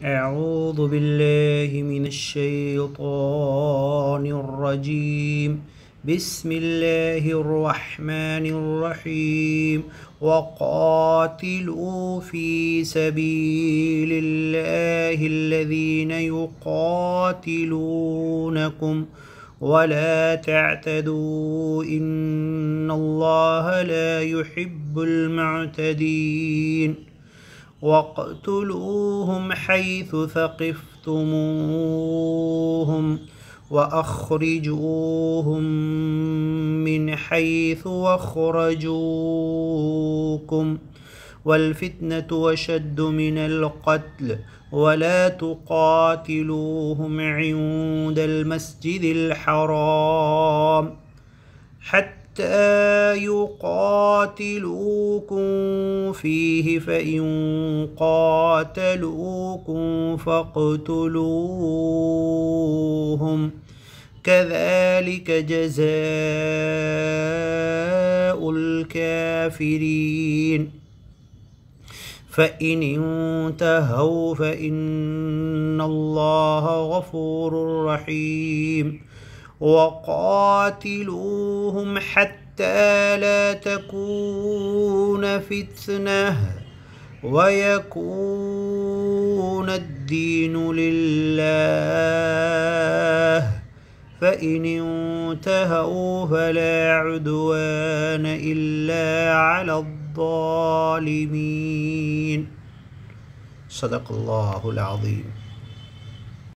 أعوذ بالله من الشيطان الرجيم. بسم الله الرحمن الرحيم. وقاتلوا في سبيل الله الذين يقاتلونكم ولا تعتدوا إن الله لا يحب المعتدين. واقتلوهم حيث ثقفتموهم وأخرجوهم من حيث أخرجوكم والفتنة أشد من القتل ولا تقاتلوهم عند المسجد الحرام حتى يقاتلوكم فيه فإن قاتلوكم فاقتلوهم كذلك جزاء الكافرين. فإن انتهوا فإن الله غفور رحيم. وقاتلوهم حتى لا تكون فتنة ويكون الدين لله. فإن انتهوا فلا عدوان إلا على الظالمين. صدق الله العظيم.